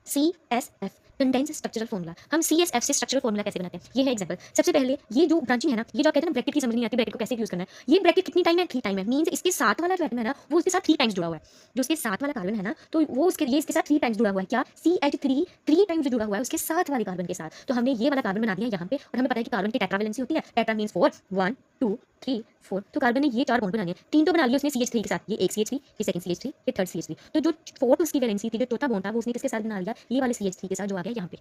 CSF condense structural formula. हम CSF से structural formula कैसे बनाते हैं, ये है एग्जांपल। सबसे पहले ये जो ब्रांचिंग है ना, ये जो आप कहते हैं ना ब्रैकेट की समझ नहीं आती, ब्रैकेट को कैसे यूज करना है। ये ब्रैकेट कितनी टाइम है, 3 टाइम है। मींस इसके साथ वाला जो एटम है ना, वो उसके साथ 3 टाइम्स जुड़ा हुआ है। जो उसके साथ वाला कार्बन है ना, तो वो उसके ये इसके साथ 3 टाइम्स जुड़ा हुआ है। क्या, CH3 3 टाइम्स जुड़ा हुआ है उसके साथ वाले कार्बन के साथ। तो हमने ये वाला कार्बन बना दिया यहाँ पे, और हमें पता है कि कार्बन की टेट्रावैलेंसी होती है। Tetra means 4, 1 2 3 4। तो कार्बन ने ये 4 बॉन्ड बनाने हैं, 3 तो बना लिए उसने CH3 के साथ। ये एक CH3, ये सेकंड CH3, ये थर्ड CH3। तो जो फोर्थ उसकी वैलेंसी थी, जो चौथा बॉन्ड था, वो उसने किसके साथ बना लिया, ये वाले CH3 के साथ जो आ गया यहाँ पे।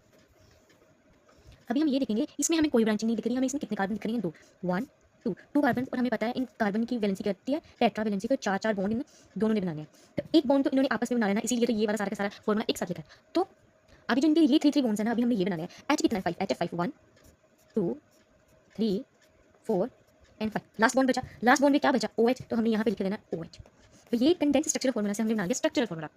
अभी हम ये देखेंगे, इसमें हमें कोई ब्रांचिंग नहीं दिख रही, हमें इसमें कितने कार्बन दिख रहे हैं, 2 1 2 2 कार्बन। और हमें पता है इन कार्बन की वैलेंसी क्या होती है, टेट्रा वैलेंसी। तो 4 बॉन्ड इन दोनों ने बनाने हैं। तो एक बॉन्ड तो इन्होंने आपस में बना लेना, इसीलिए तो ये वाला सारा का सारा फॉर्मूला एक साथ लिखा है। तो अभी जो इनके ये 3 बॉन्ड्स है ना, अभी हमने ये बनाया है। H कितना है, 5, HF 5 1 2 3 4 एंड 5। लास्ट बॉन्ड बचा, लास्ट बॉन्ड में क्या बचा, OH। तो हमने यहाँ पे लिख देना OH। तो ये कंडेंस स्ट्रक्चरल फॉर्मूला से हमने बना लिया structural formula.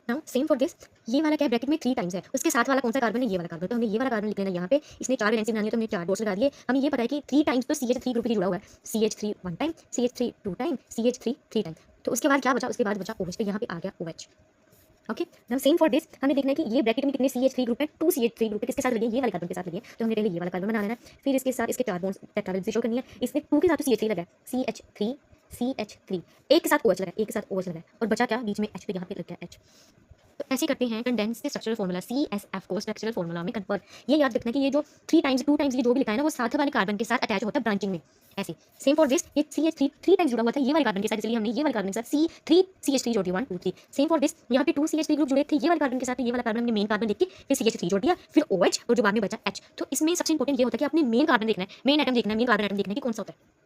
Now same for this, ये वाला क्या ब्रैकेट में 3 टाइम्स है, उसके साथ वाला कौन सा कार्बन है, ये वाला कार्बन। तो हमने ये वाला कार्बन लिख लेना यहाँ पे। इसने 4 वैलेंसी बनानी है, तो हमने 4 डॉट्स लगा दिए। हमें ये पता है कि 3 टाइम्स तो CH3 ग्रुप ही जुड़ा हुआ है। CH3 1 time, CH3 2 time, CH3 3 time. तो उसके बाद क्या बचा, उसके बाद बचा OH। तो यहाँ पे आ गया OH। Okay, now same for this, हमें देखना है कि ये ब्रैकेट में कितने CH3 ग्रुप है, 2 CH3 ग्रुप है। किसके साथ लगे, ये वाले कार्बन के साथ लगे। तो हमने पहले ये वाला कार्बन बना लेना है, फिर इसके साथ इसके 4 बॉन्ड्स टेट्रावैलेंसी शो करनी है। इसमें 2 के साथ तो CH3 लगा है, CH3 एक के साथ OH लगा है, एक के साथ OH लगा है, और बचा क्या, बीच में H पे यहाँ पे लग गया H। तो ऐसे करते हैं कंडेंस के स्ट्रक्चरल फॉर्मूला CSF को स्ट्रक्चरल फॉर्मूला में कन्वर्ट। ये याद रखना कि ये जो 3 टाइम्स 2 टाइम्स ये जो भी लिखा है ना, वो साथ वाले कार्बन के साथ अटैच होता है ब्रांचिंग में। ऐसे सेम फॉर दिस, ये CH3 3 टाइम्स जुड़ा हुआ था ये वाले कार्बन के साथ, इसलिए हमने ये वाले कार्बन के साथ C3 CH3 जोड़ दिया 1 2 3। सेम फॉर दिस, यहाँ पे 2 CH3 ग्रुप जुड़े थे ये वाले कार्बन के साथ, तो ये वाला कार्बन हमने मेन कार्बन लिख के फिर CH3 जोड़ दिया, फिर OH, और जो बाद में बचा H। तो इसमें सबसे इंपॉर्टेंट ये होता है कि अपने मेन कार्बन देखना है, मेन एटम देखना है, मेन कार्बन एटम देखना है कि कौन सा होता है।